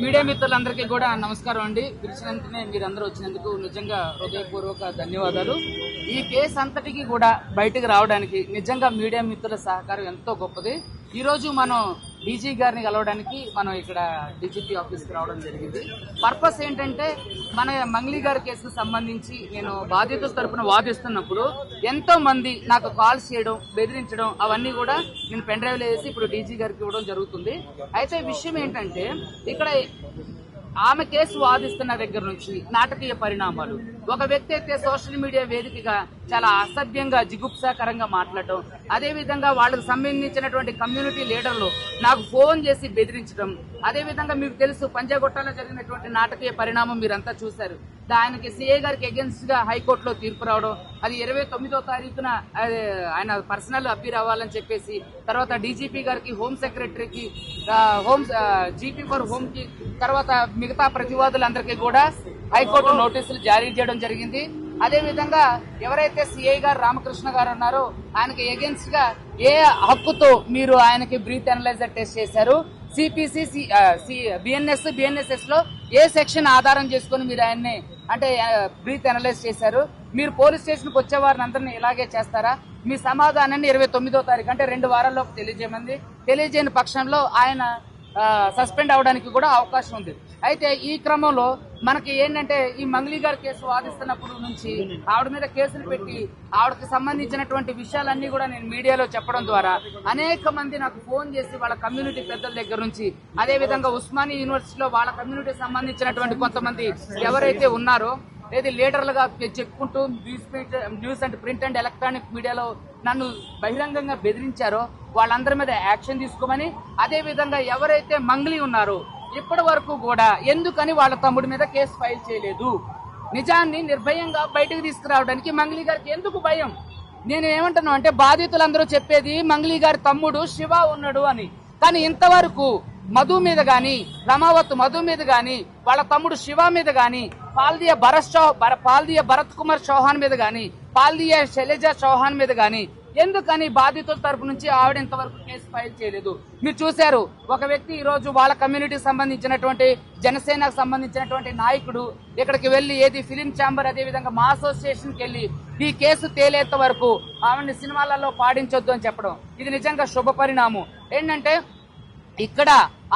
Media మిత్రులందరికీ కూడా నమస్కారం అండి. పిలిచినందుకే మీరందరూ వచ్చినందుకు నిజంగా హృదయపూర్వక ధన్యవాదాలు. ఈ కేసు అంతటికి కూడా బయటకు రావడానికి నిజంగా మీడియా మిత్రుల సహకారం ఎంతో గొప్పది. ఈ రోజు మనం డీజీ గారిని కలవడానికి మనం ఇక్కడ డీజీపీ ఆఫీస్కి రావడం జరిగింది. పర్పస్ ఏంటంటే మన మంగ్లీ గారి కేసుకు సంబంధించి నేను బాధితుల తరపున వాదిస్తున్నప్పుడు ఎంతో మంది నాకు కాల్స్ చేయడం, బెదిరించడం అవన్నీ కూడా నేను పెన్ డ్రైవ్ లో వేసి ఇప్పుడు డీజీ గారికి ఇవ్వడం జరుగుతుంది. అయితే విషయం ఏంటంటే ఇక్కడ ఆమె కేసు వాదిస్తున్న దగ్గర నుంచి నాటకీయ పరిణామాలు, ఒక వ్యక్తి అయితే సోషల్ మీడియా వేదికగా చాలా అసభ్యంగా జిగుప్సాకరంగా మాట్లాడటం, అదేవిధంగా వాళ్ళకు సంబంధించినటువంటి కమ్యూనిటీ లీడర్లు నాకు ఫోన్ చేసి బెదిరించడం, అదేవిధంగా మీకు తెలుసు పంజాగుట్టలో జరిగినటువంటి నాటకీయ పరిణామం మీరంతా చూశారు. ఆయనకి సిఐ గారికి అగెన్స్ట్ గా హైకోర్టులో తీర్పు రావడం, అది 29వ తారీఖున ఆయన పర్సనల్ అప్పీర్ అవ్వాలని చెప్పేసి, తర్వాత డీజీపీ గారికి, హోమ్ సెక్రటరీకి, జీపీ ఫర్ హోమ్ కి, తర్వాత మిగతా ప్రతివాదులందరికీ కూడా హైకోర్టు నోటీసులు జారీ చేయడం జరిగింది. అదేవిధంగా ఎవరైతే సిఐ గారు రామకృష్ణ గారు ఉన్నారో ఆయనకి అగెన్స్ట్ గా ఏ హక్కుతో మీరు ఆయనకి బ్రీత్ అనలైజర్ టెస్ట్ చేశారు, సిపిసి, బిఎన్ఎస్ లో ఏ సెక్షన్ ఆధారం చేసుకుని మీరు ఆయన్ని అంటే బ్రీత్ అనలైజ్ చేశారు, మీరు పోలీస్ స్టేషన్ కు వచ్చే వారిని అందరినీ ఇలాగే చేస్తారా, మీ సమాధానాన్ని 29వ తారీఖు అంటే 2 వారాల్లోపు తెలియజేయమంది. తెలియజేయని పక్షంలో ఆయన సస్పెండ్ అవడానికి కూడా అవకాశం ఉంది. అయితే ఈ క్రమంలో మనకి ఏంటంటే ఈ మంగ్లీ గారి కేసు వాదిస్తున్నప్పుడు నుంచి ఆవిడ మీద కేసులు పెట్టి ఆవిడకి సంబంధించినటువంటి విషయాలన్నీ కూడా నేను మీడియాలో చెప్పడం ద్వారా అనేక మంది నాకు ఫోన్ చేసి వాళ్ళ కమ్యూనిటీ పెద్దల దగ్గర నుంచి, అదే విధంగా ఉస్మానియా యూనివర్సిటీలో వాళ్ళ కమ్యూనిటీకి సంబంధించినటువంటి కొంతమంది ఎవరైతే ఉన్నారో లేదా లీడర్లుగా చెప్పుకుంటూ news and print and electronic మీడియాలో నన్ను బహిరంగంగా బెదిరించారో వాళ్ళందరి మీద యాక్షన్ తీసుకోమని, అదే విధంగా ఎవరైతే మంగ్లీ ఉన్నారో ఇప్పటి వరకు కూడా ఎందుకని వాళ్ళ తమ్ముడి మీద కేసు ఫైల్ చేయలేదు, నిజాన్ని నిర్భయంగా బయటకు తీసుకురావడానికి మంగ్లీ గారికి ఎందుకు భయం? నేను ఏమంటున్నా అంటే బాధితులందరూ చెప్పేది మంగ్లీ గారి తమ్ముడు శివ ఉన్నాడు అని, కానీ ఇంతవరకు మధు మీద గాని, రమావత్ మధు మీద గాని, వాళ్ళ తమ్ముడు శివ మీద గాని, పాల్దియా భరత్ కుమార్ చౌహాన్ మీద గాని, పాల్దియా శైలజా చౌహాన్ మీద గాని ఎందుకని బాధితుల తరపు నుంచి ఆవిడ ఇంతవరకు కేసు ఫైల్ చేయలేదు? మీరు చూశారు, ఒక వ్యక్తి ఈ రోజు వాళ్ళ కమ్యూనిటీకి సంబంధించినటువంటి జనసేనకు సంబంధించినటువంటి నాయకుడు ఇక్కడికి వెళ్లి ఏది ఫిలిం ఛాంబర్, అదే విధంగా మా అసోసియేషన్ కి వెళ్లి ఈ కేసు తేలేంత వరకు ఆవిడని సినిమాలలో పాడించొద్దు అని చెప్పడం, ఇది నిజంగా శుభ పరిణామం. ఏంటంటే ఇక్కడ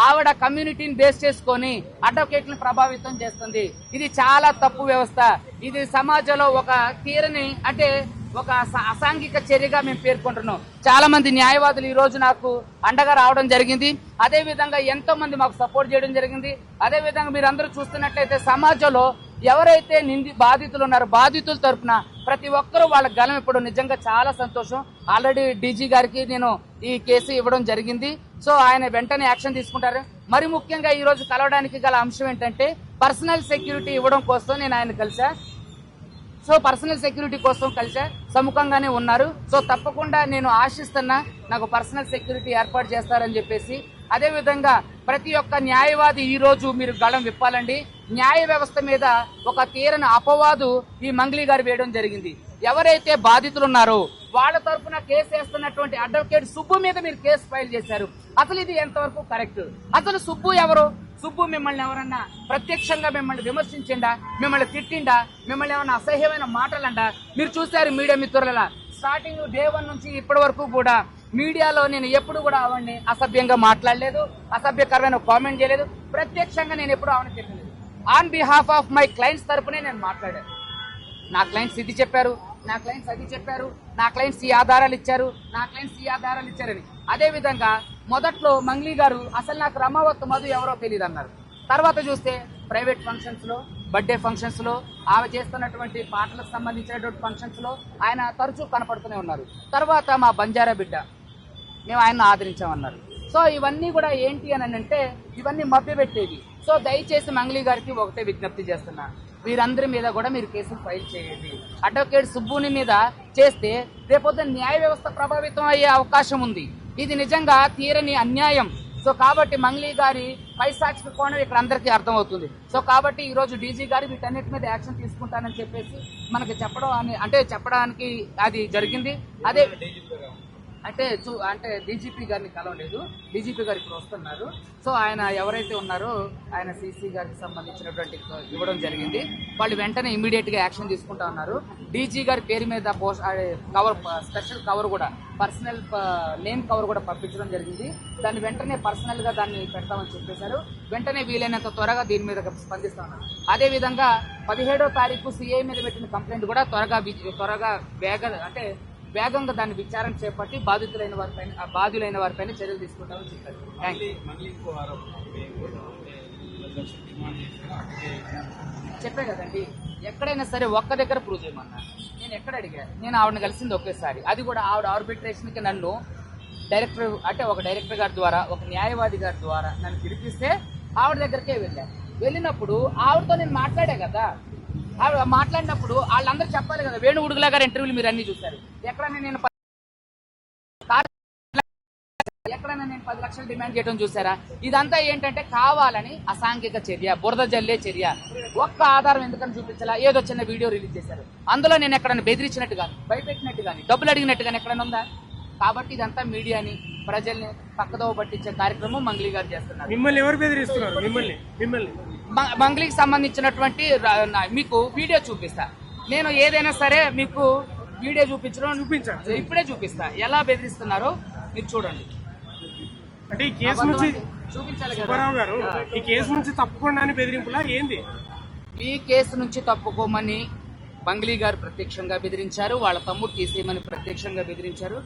ఆవిడ కమ్యూనిటీని బేస్ చేసుకొని అడ్వకేట్లను ప్రభావితం చేస్తుంది. ఇది చాలా తప్పు వ్యవస్థ. ఇది సమాజంలో ఒక తీరని అంటే ఒక అసాంఘిక చర్యగా మేము పేర్కొంటున్నాం. చాలా మంది న్యాయవాదులు ఈ రోజు నాకు అండగా రావడం జరిగింది. అదే విధంగా ఎంతో మంది మాకు సపోర్ట్ చేయడం జరిగింది. అదే విధంగా మీరు అందరూ చూస్తున్నట్లయితే సమాజంలో ఎవరైతే బాధితులు ఉన్నారో బాధితుల తరఫున ప్రతి ఒక్కరూ వాళ్ళ గలం ఇప్పుడు నిజంగా చాలా సంతోషం. ఆల్రెడీ డీజీ గారికి నేను ఈ కేసు ఇవ్వడం జరిగింది. సో ఆయన వెంటనే యాక్షన్ తీసుకుంటారు. మరి ముఖ్యంగా ఈ రోజు కలవడానికి గల అంశం ఏంటంటే పర్సనల్ సెక్యూరిటీ ఇవ్వడం కోసం నేను ఆయన కలిసా. సో పర్సనల్ సెక్యూరిటీ కోసం కలిసా, సముఖంగానే ఉన్నారు. సో తప్పకుండా నేను ఆశిస్తున్నా నాకు పర్సనల్ సెక్యూరిటీ ఏర్పాటు చేస్తారని చెప్పేసి. అదే విధంగా ప్రతి ఒక్క న్యాయవాది ఈ రోజు మీరు గళం విప్పాలండి. న్యాయ వ్యవస్థ మీద ఒక తీరని అపవాదు ఈ మంగ్లీ గారు వేయడం జరిగింది. ఎవరైతే బాధితులు ఉన్నారో వాళ్ళ తరఫున కేసు వేస్తున్నటువంటి అడ్వకేట్ సుబ్బు మీద మీరు కేసు ఫైల్ చేశారు. అసలు ఇది ఎంతవరకు కరెక్ట్? అసలు సుబ్బు ఎవరు? సుబ్బు మిమ్మల్ని ఎవరన్నా ప్రత్యక్షంగా మిమ్మల్ని విమర్శించిండా, మిమ్మల్ని తిట్టిండా, మిమ్మల్ని ఏమన్నా అసహ్యమైన మాటలండా? మీరు చూశారు మీడియా మిత్రుల స్టార్టింగ్ డే 1 నుంచి ఇప్పటి వరకు కూడా మీడియాలో నేను ఎప్పుడు కూడా ఆవిడని అసభ్యంగా మాట్లాడలేదు, అసభ్యకరమైన కామెంట్ చేయలేదు. ప్రత్యక్షంగా నేను ఎప్పుడు ఆవిడని చెప్పలేదు. On behalf of my clients తరపునే నేను మాట్లాడాను. నా క్లయింట్స్ ఇది చెప్పారు, నా క్లయింట్స్ అది చెప్పారు, నా క్లయింట్స్ ఈ ఆధారాలు ఇచ్చారు, నా క్లయింట్స్ ఈ ఆధారాలు ఇచ్చారని. అదే విధంగా మొదట్లో మంగ్లీ గారు అసలు నాకు రమావత్ మధు ఎవరో తెలియదు అన్నారు. తర్వాత చూస్తే ప్రైవేట్ ఫంక్షన్స్ లో, బర్త్డే ఫంక్షన్స్ లో, ఆమె చేస్తున్నటువంటి పాటలకు సంబంధించినటువంటి ఫంక్షన్స్ లో ఆయన తరచూ కనపడుతూనే ఉన్నారు. తర్వాత మా బంజారా బిడ్డ మేము ఆయన్ని ఆదరించామన్నారు. సో ఇవన్నీ కూడా ఏంటి అని అంటే ఇవన్నీ మభ్యపెట్టేవి. సో దయచేసి మంగ్లీ గారికి ఒకటే విజ్ఞప్తి చేస్తున్నా, వీరందరి మీద కూడా మీరు కేసులు ఫైల్ చేయండి. అడ్వకేట్ సుబ్బుని మీద చేస్తే రేపొద్దున న్యాయ వ్యవస్థ ప్రభావితం అయ్యే అవకాశం ఉంది. ఇది నిజంగా తీరని అన్యాయం. సో కాబట్టి మంగ్లీ గారి పైశాచిక కోణం ఇక్కడ అందరికీ అర్థమవుతుంది. సో కాబట్టి ఈ రోజు డీజీ గారు వీటన్నిటి మీద యాక్షన్ తీసుకుంటానని చెప్పేసి మనకి చెప్పడానికి అది జరిగింది. అదే అంటే అంటే డీజీపీ గారిని కలవలేదు. డీజీపీ గారు ఇప్పుడు వస్తున్నారు. సో ఆయన ఎవరైతే ఉన్నారో ఆయన సీసీ గారికి సంబంధించినటువంటి ఇవ్వడం జరిగింది. వాళ్ళు వెంటనే ఇమీడియట్ గా యాక్షన్ తీసుకుంటా ఉన్నారు. డీజీ గారి పేరు మీద కవర్, స్పెషల్ కవర్ కూడా, పర్సనల్ నేమ్ కవర్ కూడా పంపించడం జరిగింది. దాన్ని వెంటనే పర్సనల్ గా దాన్ని పెడతామని చెప్పేశారు. వెంటనే వీలైనంత త్వరగా దీని మీద స్పందిస్తా ఉన్నారు. అదే విధంగా 17వ తారీఖు సిఐ మీద పెట్టిన కంప్లైంట్ కూడా త్వరగా వేగంగా దాన్ని విచారణ చేపట్టి బాధ్యులైన వారిపైన చర్యలు తీసుకుంటామని చెప్పారు. చెప్పే కదండి, ఎక్కడైనా సరే ఒక్క దగ్గర ప్రూవ్ చేయమన్నా. నేను ఎక్కడ అడిగా, నేను ఆవిడని కలిసింది ఒకేసారి. అది కూడా ఆవిడ ఆర్బిట్రేషన్ కి నన్ను ఒక డైరెక్టర్ గారి ద్వారా, ఒక న్యాయవాది గారి ద్వారా నన్ను పిలిపిస్తే ఆవిడ దగ్గరికే వెళ్ళినప్పుడు ఆవిడతో నేను మాట్లాడా కదా. ఆవిడ మాట్లాడినప్పుడు వాళ్ళందరూ చెప్పాలి కదా. వేణుగుడుగులా గారి ఇంటర్వ్యూలు మీరు అన్ని చూశారు. ఎక్కడైనా నేను 10 లక్షలు డిమాండ్ చేయడం చూసారా? ఇదంతా ఏంటంటే కావాలని అసాంఘిక చర్య, బురద జల్లే చర్య. ఒక్క ఆధారం ఎందుకని చూపించాలా? ఏదో చిన్న వీడియో రిలీజ్ చేశారు. అందులో నేను ఎక్కడైనా బెదిరించినట్టు కానీ, భయపెట్టినట్టు కానీ, డబ్బులు అడిగినట్టు కానీ ఎక్కడైనా ఉందా? కాబట్టి ఇదంతా మీడియాని, ప్రజల్ని పక్కదోవ పట్టించే కార్యక్రమం మంగ్లీ గారు చేస్తున్నారు. మిమ్మల్ని ఎవరు బెదిరిస్తున్నారు? మంగ్లీకి సంబంధించినటువంటి మీకు వీడియో చూపిస్తా. నేను ఏదైనా సరే మీకు వీడియో చూపించాను, ఇప్పుడే చూపిస్తా. ఎలా బెదిరిస్తున్నారో మీరు చూడండి. అంటే ఈ కేసు నుంచి చూపించాలి సుబ్బారావు గారు, ఈ కేసు నుంచి తప్పుకోండి బెదిరింపులా ఏంది? ఈ కేసు నుంచి తప్పుకోమని మంగ్లీ గారు ప్రత్యక్షంగా బెదిరించారు. వాళ్ళ తమ్ముడు తీసేయమని ప్రత్యక్షంగా బెదిరించారు.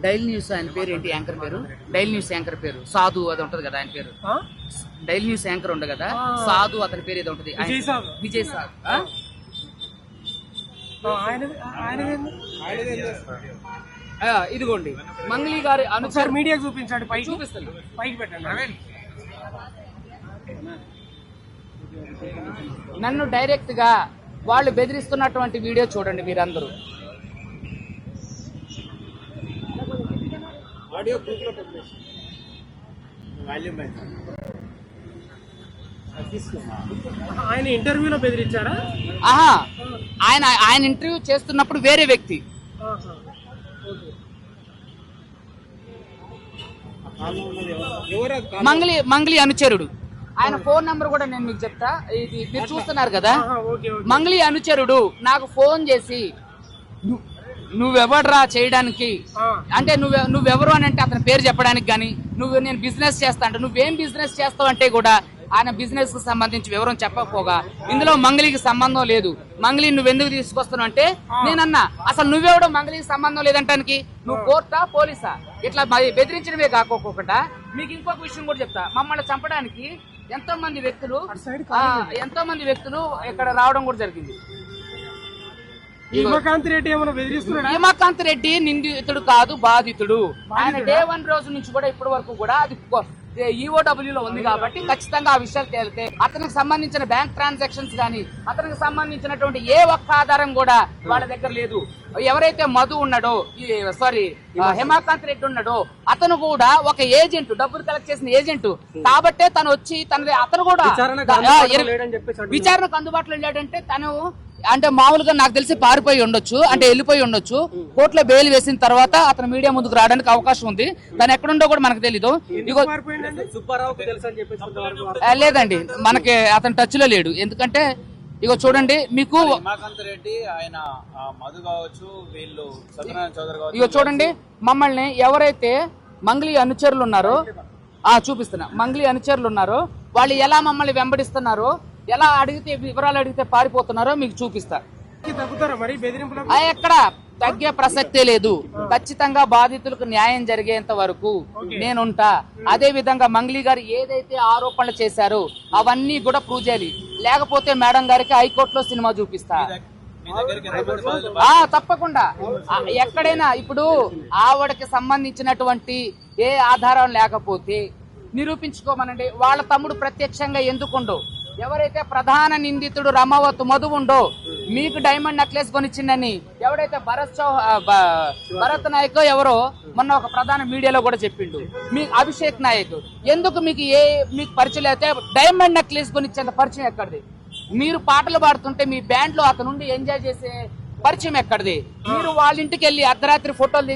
డైలీ న్యూస్ ఆయన పేరు ఏంటి? యాంకర్ పేరు, డైలీ న్యూస్ యాంకర్ పేరు సాధు, అది ఉంటది కదా ఆయన పేరు. డైలీ న్యూస్ యాంకర్ ఉండదు కదా, సాధు అతని పేరు ఏదో ఉంటది, విజయ్ సాధు. ఇదిగోండి మంగ్లీ గారి అనుసారి మీడియా చూపించండి, చూపిస్తాను, పైకి పెట్టండి. నన్ను డైరెక్ట్ గా వాళ్ళు బెదిరిస్తున్నటువంటి వీడియో చూడండి మీరందరూ. ఆయన ఇంటర్వ్యూలో బెదిరించారా? ఆయన ఇంటర్వ్యూ చేస్తున్నప్పుడు వేరే వ్యక్తి మంగ్లీ అనుచరుడు. ఆయన ఫోన్ నంబర్ కూడా నేను మీకు చెప్తా. ఇది మీరు చూస్తున్నారు కదా, మంగ్లీ అనుచరుడు నాకు ఫోన్ చేసి నువ్వెవడ్రా చేయడానికి, అంటే నువ్వెవరు అని అంటే అతని పేరు చెప్పడానికి గానీ, నేను బిజినెస్ చేస్తా అంటే నువ్వేం బిజినెస్ చేస్తావు అంటే కూడా ఆయన బిజినెస్ కు సంబంధించి వివరం చెప్పకపోగా ఇందులో మంగ్లీకి సంబంధం లేదు. మంగ్లీ నువ్వెందుకు తీసుకొస్తున్నావు అంటే నేనన్నా, అసలు నువ్వెవడో మంగ్లీకి సంబంధం లేదంటానికి నువ్వు కోర్టా పోలీసా? ఇట్లా బెదిరించడమే కాకోకుండా మీకు ఇంకొక విషయం కూడా చెప్తా. మమ్మల్ని చంపడానికి ఎంతో మంది వ్యక్తులు ఇక్కడ రావడం కూడా జరిగింది. హిమకాంత్ రెడ్డి నిందితుడు కాదు, బాధితుడు. ఆయన డే 1 రోజు నుంచి కూడా ఇప్పటి వరకు కూడా అది ఈఓడబ్ల్యూలో ఉంది కాబట్టి ఖచ్చితంగా ఆ విషయాలు తేలితే అతనికి సంబంధించిన బ్యాంక్ ట్రాన్సాక్షన్స్ గానీ, అతనికి సంబంధించినటువంటి ఏ ఒక్క ఆధారం కూడా వాళ్ళ దగ్గర లేదు. ఎవరైతే మధు ఉన్నాడో, హిమకాంత్ రెడ్డి ఉన్నాడో అతను కూడా ఒక ఏజెంట్, డబ్బులు కలెక్ట్ చేసిన ఏజెంట్ కాబట్టే తను వచ్చి అతను కూడా విచారణకు అందుబాటులో లేడంటే తను అంటే మామూలుగా నాకు తెలిసి పారిపోయి ఉండొచ్చు, అంటే వెళ్ళిపోయి ఉండొచ్చు. కోర్టులో బెయిల్ వేసిన తర్వాత అతను మీడియా ముందుకు రావడానికి అవకాశం ఉంది. తను ఎక్కడుండో కూడా మనకు తెలీదు. లేదండి, మనకి అతను టచ్ లో లేడు. ఎందుకంటే ఇగో చూడండి, మీకు ఇగో చూడండి, మమ్మల్ని ఎవరైతే మంగ్లీ అనుచరులు ఉన్నారో చూపిస్తున్నా, మంగ్లీ అనుచరులు ఉన్నారో వాళ్ళు ఎలా మమ్మల్ని వెంబడిస్తున్నారో, ఎలా వివరాలు అడిగితే పారిపోతున్నారో మీకు చూపిస్తా. ఎక్కడ తగ్గే ప్రసక్తే లేదు. ఖచ్చితంగా బాధితులకు న్యాయం జరిగేంత వరకు నేనుంటా. అదే విధంగా మంగ్లీ గారు ఏదైతే ఆరోపణలు చేశారో అవన్నీ కూడా ప్రూవ్ చేయాలి. లేకపోతే మేడం గారికి హైకోర్టులో సినిమా చూపిస్తా. తప్పకుండా ఎక్కడైనా ఇప్పుడు ఆవిడకి సంబంధించినటువంటి ఏ ఆధారం లేకపోతే నిరూపించుకోమనండి. వాళ్ళ తమ్ముడు ప్రత్యక్షంగా ఎందుకుండో, ఎవరైతే ప్రధాన నిందితుడు రమావత్ మధు ఉండో మీకు డైమండ్ నెక్లెస్ కొనిచ్చిందని ఎవడైతే భరత్ నాయక్ ఎవరో మొన్న ఒక ప్రధాన మీడియాలో కూడా చెప్పిండు, మీ అభిషేక్ నాయక్ ఎందుకు మీకు పరిచయం అయితే డైమండ్ నెక్లెస్ కొనిచ్చేంత పరిచయం ఎక్కడిది? మీరు పాటలు పాడుతుంటే మీ బ్యాండ్ లో అతనుండి ఎంజాయ్ చేసే పరిచయం ఎక్కడిది? మీరు వాళ్ళ ఇంటికి వెళ్ళి అర్ధరాత్రి ఫోటోలు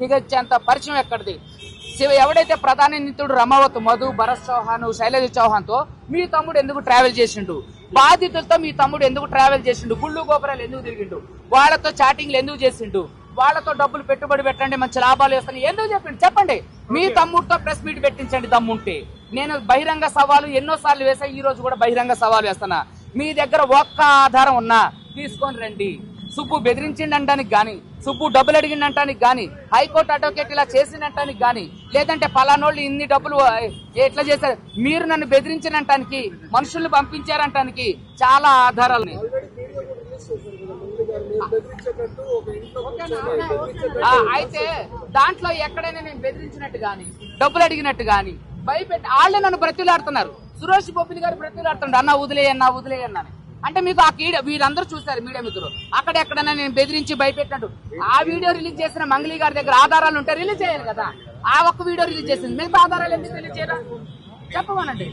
దిగొచ్చేంత పరిచయం ఎక్కడిది? ఎవడైతే ప్రధాని నిందితుడు రమావత్ మధు, భరత్ చౌహాన్, శైలజ చౌహాన్ తో మీ తమ్ముడు ఎందుకు ట్రావెల్ చేసిండు? బాధితులతో మీ తమ్ముడు ఎందుకు ట్రావెల్ చేసిండు? గుళ్ళు గోపురాలు ఎందుకు తిరిగిండు? వాళ్ళతో చాటింగ్లు ఎందుకు చేసిండు? వాళ్ళతో డబ్బులు పెట్టుబడి పెట్టండి, మంచి లాభాలు వేస్తాను ఎందుకు చెప్పిండు? చెప్పండి. మీ తమ్ముడితో ప్రెస్ మీట్ పెట్టించండి దమ్ముంటే. నేను బహిరంగ సవాలు ఎన్నోసార్లు వేసా, ఈ రోజు కూడా బహిరంగ సవాలు వేస్తున్నా. మీ దగ్గర ఒక్క ఆధారం ఉన్నా తీసుకొని రండి. సుబ్బు బెదిరించిండటానికి గాని, సుబ్బు డబ్బులు అడిగిండటానికి గాని, హైకోర్టు అడ్వకేట్ ఇలా చేసిండటానికి గాని, లేదంటే పలానోళ్ళు ఇన్ని డబ్బులు ఎట్లా చేశారు, మీరు నన్ను బెదిరించినటానికి, మనుషుల్ని పంపించారంటానికి చాలా ఆధారాలు. అయితే దాంట్లో ఎక్కడైనా నేను బెదిరించినట్టు గాని, డబ్బులు అడిగినట్టు గాని, భయపెట్టి వాళ్ళే నన్ను బ్రతిలాడుతున్నారు. సురేష్ బొబ్బిలి గారు బ్రతిలాడుతున్నాడు, అన్నా వదిలేయన్నా అని. అంటే మీకు ఆ వీరందరూ చూశారు మీడియా మిత్రులు. అక్కడెక్కడైనా నేను బెదిరించి భయపెట్టినట్టు ఆ వీడియో రిలీజ్ చేసిన మంగళి గారి దగ్గర ఆధారాలు ఉంటే రిలీజ్ చేయాలి కదా. ఆ ఒక్క వీడియో రిలీజ్ చేసింది, మిగతా ఆధారాలు ఎందుకు రిలీజ్ చేయరా? చెప్పమనండి.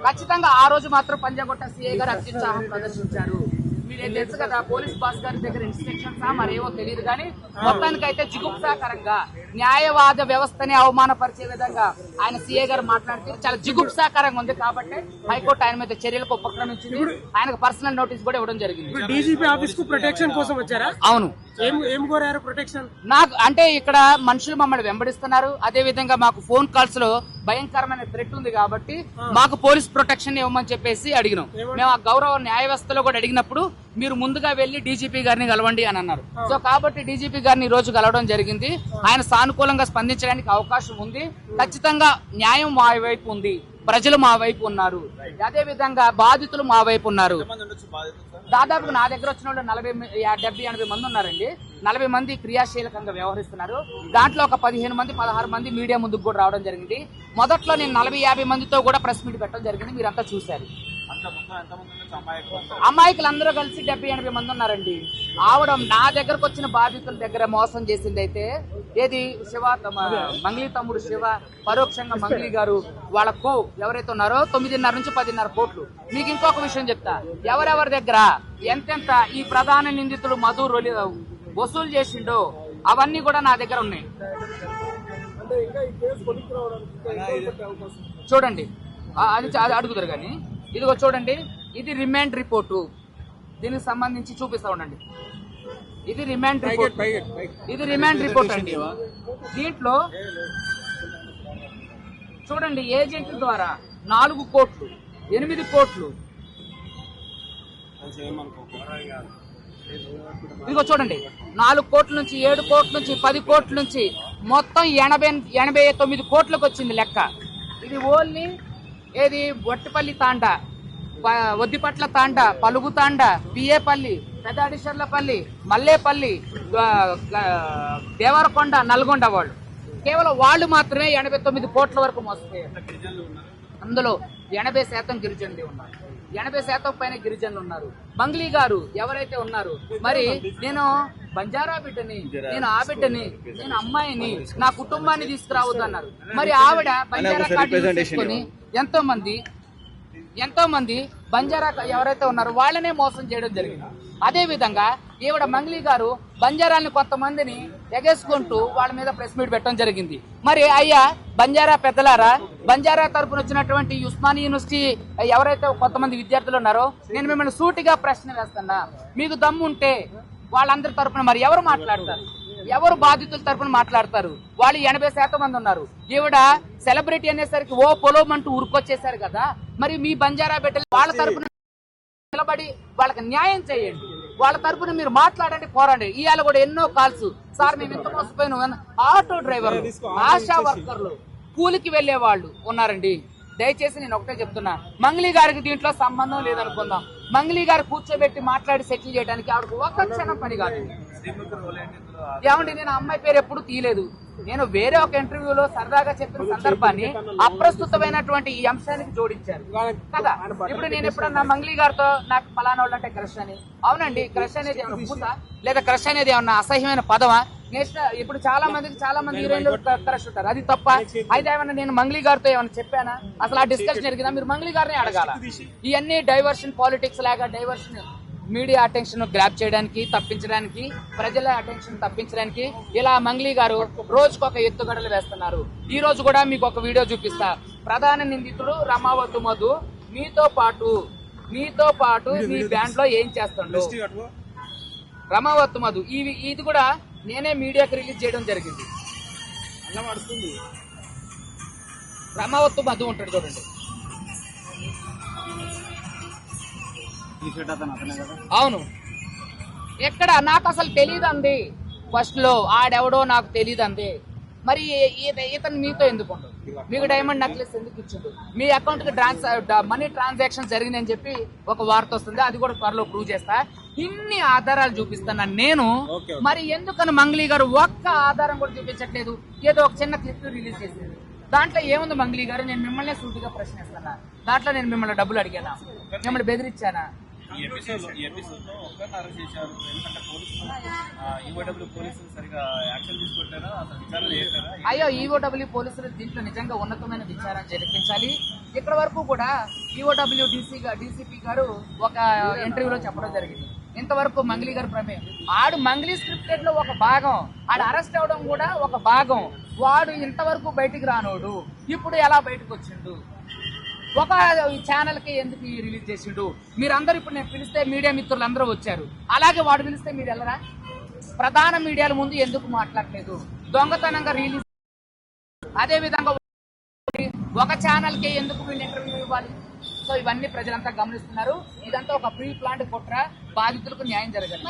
ఖచ్చితంగా ఆ రోజు మాత్రం పంజాగుట్ట సిఐ గారు అత్యుత్సాహం ప్రదర్శించారు. మీరేం తెలుసు కదా, పోలీస్ బాస్ గారి దగ్గర ఇన్స్ట్రక్షన్స్ మరేమో తెలియదు కానీ మొత్తానికైతే జిగుప్సాకరంగా న్యాయవాద వ్యవస్థని అవమానపరిచే విధంగా ఆయన సీఏ గారు మాట్లాడితే చాలా జిగుప్సాకరంగా ఉంది. కాబట్టి హైకోర్టు ఆయన మీద చర్యలకు ఉపక్రమించింది. ఆయనకు పర్సనల్ నోటీస్ కూడా ఇవ్వడం జరిగింది. డీజీపీ ఆఫీస్ కు ప్రొటెక్షన్ కోసం వచ్చారా? అవును. ఏం కోరారు ప్రొటెక్షన్? నాకు అంటే ఇక్కడ మనుషులు మమ్మల్ని వెంబడిస్తున్నారు, అదే విధంగా మాకు ఫోన్ కాల్స్ లో భయంకరమైన థ్రెట్ ఉంది కాబట్టి మాకు పోలీస్ ప్రొటెక్షన్ ఇవ్వమని చెప్పేసి అడిగినాం. మేము ఆ గౌరవ న్యాయ వ్యవస్థలో కూడా అడిగినప్పుడు మీరు ముందుగా వెళ్లి డీజీపీ గారిని కలవండి అని అన్నారు. సో కాబట్టి డీజీపీ గారిని ఈ రోజు కలవడం జరిగింది. ఆయన సానుకూలంగా స్పందించడానికి అవకాశం ఉంది. ఖచ్చితంగా న్యాయం మా వైపు ఉంది, ప్రజలు మా వైపు ఉన్నారు, అదే విధంగా బాధితులు మా వైపు ఉన్నారు. దాదాపు నా దగ్గర వచ్చిన వాళ్ళు 70-80 మంది ఉన్నారండి. 40 మంది క్రియాశీలకంగా వ్యవహరిస్తున్నారు. దాంట్లో ఒక 15 మంది 16 మంది మీడియా ముందుకు కూడా రావడం జరిగింది. మొదట్లో నేను 40-50 మందితో కూడా ప్రెస్ మీట్ పెట్టడం జరిగింది, మీరంతా చూశారు. అమాయకులందరూ కలిసి 70-80 మంది ఉన్నారండి. ఆవిడ నా దగ్గరకు వచ్చిన బాధితుల దగ్గర మోసం చేసింది అయితే ఏది శివ, మంగళి తమ్ముడు శివ, పరోక్షంగా మంగళి గారు, వాళ్ళ ఎవరైతే ఉన్నారో 9.5 నుంచి 10.5 కోట్లు. మీకు ఇంకొక విషయం చెప్తా, ఎవరెవరి దగ్గర ఎంతెంత ఈ ప్రధాన నిందితుడు మధు వసూలు చేసిండో అవన్నీ కూడా నా దగ్గర ఉన్నాయి. చూడండి, అది అడుగుతారు కానీ ఇదిగో చూడండి, ఇది రిమాండ్ రిపోర్టు. దీనికి సంబంధించి చూపిస్తా ఉండండి. ఇది రిమాండ్ రిపోర్ట్, ఇది రిమాండ్ రిపోర్ట్ అండి. దీంట్లో చూడండి, ఏజెంట్ల ద్వారా 4 కోట్లు, 8 కోట్లు. ఇదిగో చూడండి, 4 కోట్ల నుంచి 7 కోట్ల నుంచి 10 కోట్ల నుంచి మొత్తం 89 కోట్లకు వచ్చింది లెక్క. ఇది ఓన్లీ ఏది వట్టిపల్లి తాండా, వద్దిపట్ల తాండా, పలుగు తాండా, పిఏపల్లి, పెద్దాడిషర్లపల్లి, మల్లేపల్లి, దేవరకొండ, నల్గొండ వాళ్ళు, కేవలం వాళ్ళు మాత్రమే 89 కోట్ల వరకు మోసపోయారు. అందులో 80% గిరిజనులు ఉన్నారు, 80% పైన గిరిజనులు ఉన్నారు. మంగళి గారు ఎవరైతే ఉన్నారు, మరి నేను బంజారా బిడ్డని, నేను ఆ బిడ్డని, నేను అమ్మాయిని, నా కుటుంబాన్ని తీసుకురావద్దు అన్నారు. మరి ఆవిడ బంజారా కార్డు తీసుకొని ఎంతో మంది బంజారా ఎవరైతే ఉన్నారో వాళ్ళనే మోసం చేయడం జరిగింది. అదే విధంగా ఈవిడ మంగళి గారు బంజారాల్ని కొంతమందిని ఎగేసుకుంటూ వాళ్ళ మీద ప్రెస్ మీట్ పెట్టడం జరిగింది. మరి అయ్యా బంజారా పెద్దలారా, బంజారా తరపున వచ్చినటువంటి ఉస్మానియా యూనివర్సిటీ ఎవరైతే కొంతమంది విద్యార్థులు ఉన్నారో నేను మిమ్మల్ని సూటిగా ప్రశ్న వేస్తున్నా, మీకు దమ్ము ఉంటే వాళ్ళందరి తరపున మరి ఎవరు మాట్లాడతారు? ఎవరు బాధితుల తరపున మాట్లాడతారు? వాళ్ళు 80% మంది ఉన్నారు. ఈవిడ సెలబ్రిటీ అనేసరికి ఓ పొలోమంటూ ఉరుకొచ్చేసారు కదా. మరి మీ బంజారా బిడ్డలు వాళ్ళ తరపున నిలబడి వాళ్ళకి న్యాయం చేయండి, వాళ్ళ తరపున మీరు మాట్లాడండి, పోరాడండి. ఇవాళ కూడా ఎన్నో కాల్స్, సార్ మేము ఇంత మోసపోయిన ఆటో డ్రైవర్లు, ఆశా వర్కర్లు, కూలికి వెళ్లే వాళ్ళు ఉన్నారండి. దయచేసి నేను ఒకటే చెప్తున్నా, మంగళి గారికి దీంట్లో సంబంధం లేదనుకుందాం. మంగళి గారు కూర్చోబెట్టి మాట్లాడి సెటిల్ చేయడానికి ఆవిడకు ఒక క్షణం పని కాదు. ఏమండి, నేను అమ్మాయి పేరు ఎప్పుడు తీయలేదు. నేను వేరే ఒక ఇంటర్వ్యూలో సరదాగా చెప్పిన సందర్భాన్ని అప్రస్తుతమైనటువంటి ఈ అంశానికి జోడించారు కదా. ఇప్పుడు నేను ఎప్పుడన్నా మంగళి గారితో నాకు పలానా వాళ్ళు అంటే క్రష్ అని, అవునండి, క్రష్ అనేది ఏమన్నా భూత లేదా క్రష్ అనేది ఏమన్నా అసహ్యమైన పదమా? ఇప్పుడు చాలా మంది హీరోయిన్లు క్రష్ ఉంటారు, అది తప్ప? అయితే ఏమన్నా నేను మంగళి గారితో ఏమన్నా చెప్పానా? అసలు ఆ డిస్కషన్ జరిగిందా? మీరు మంగళి గారిని అడగాల. ఇవన్నీ డైవర్షన్ పాలిటిక్స్ లాగా డైవర్షన్ మీడియా అటెన్షన్ గ్రాప్ చేయడానికి, తప్పించడానికి, ప్రజల అటెన్షన్ తప్పించడానికి ఇలా మంగ్లీ గారు రోజుకొక ఎత్తుగడలు వేస్తున్నారు. ఈ రోజు కూడా మీకు ఒక వీడియో చూపిస్తా. ప్రధాన నిందితుడు రమావతు మధు మీతో పాటు మీ బ్యాండ్ లో ఏం చేస్తాడు రమావతు మధు. ఇది కూడా నేనే మీడియాకి రిలీజ్ చేయడం జరిగింది. రమావతు మధు ఉంటాడు చూడండి. అవును, ఎక్కడ నాకు అసలు తెలియదండి. ఫస్ట్ లో ఆడెవడో నాకు తెలియదండి. మరి ఇతను మీతో ఎందుకు ఉండదు? మీకు డైమండ్ నెక్లెస్ ఎందుకు ఇచ్చిండు? మీ అకౌంట్ కి మనీ ట్రాన్సాక్షన్ జరిగిందని చెప్పి ఒక వార్త వస్తుంది. అది కూడా త్వరలో ప్రూవ్ చేస్తా. ఇన్ని ఆధారాలు చూపిస్తాను నేను. మరి ఎందుకని మంగ్లీ గారు ఒక్క ఆధారం కూడా చూపించట్లేదు? ఏదో ఒక చిన్న క్లిప్ రిలీజ్ చేసేది. దాంట్లో ఏముంది మంగ్లీ గారు? నేను మిమ్మల్ని సూటిగా ప్రశ్నిస్తున్నా. దాంట్లో నేను మిమ్మల్ని డబ్బులు అడిగానా? మిమ్మల్ని బెదిరించానా? అయ్యో, ఈఓడబ్ల్యూ పోలీసులు దీంట్లో నిజంగా ఉన్నతమైన విచారణ జరిపించాలి. ఇప్పటి వరకు కూడా ఈఓడబ్ల్యూ డీసీపీ గారు ఒక ఇంటర్వ్యూలో చెప్పడం జరిగింది, ఇంతవరకు మంగ్లీ గారు ప్రమేయం. ఆడు మంగ్లీ స్క్రిప్టెడ్ లో ఒక భాగం, ఆడు అరెస్ట్ అవడం కూడా ఒక భాగం. వాడు ఇంతవరకు బయటికి రానోడు ఇప్పుడు ఎలా బయటకు వచ్చిండు? ఒక ఛానల్ కి ఎందుకు రిలీజ్ చేసిండు? మీరందరూ ఇప్పుడు నేను పిలిస్తే మీడియా మిత్రులు అందరూ వచ్చారు, అలాగే వాడు పిలిస్తే మీరు వెళ్ళరా? ప్రధాన మీడియాల ముందు ఎందుకు మాట్లాడలేదు? దొంగతనంగా రిలీజ్. అదే విధంగా ఒక ఛానల్ కి ఎందుకు వీళ్ళు ఇంటర్వ్యూ ఇవ్వాలి? సో ఇవన్నీ ప్రజలంతా గమనిస్తున్నారు. ఇదంతా ఒక ప్రీ ప్లాంట్ కుట్ర. బాధితులకు న్యాయం జరగాలి.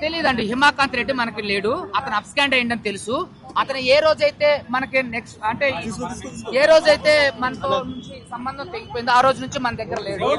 తెలియదండి, హిమాకాంత్ రెడ్డి మనకి లేడు. అతను అబ్స్కాండ్ అయ్యిందని తెలుసు. అతను ఏ రోజైతే మనకి నెక్స్ట్ అంటే ఏ రోజైతే మనతో నుంచి సంబంధం తెగిపోయిందో ఆ రోజు నుంచి మన దగ్గర లేడు.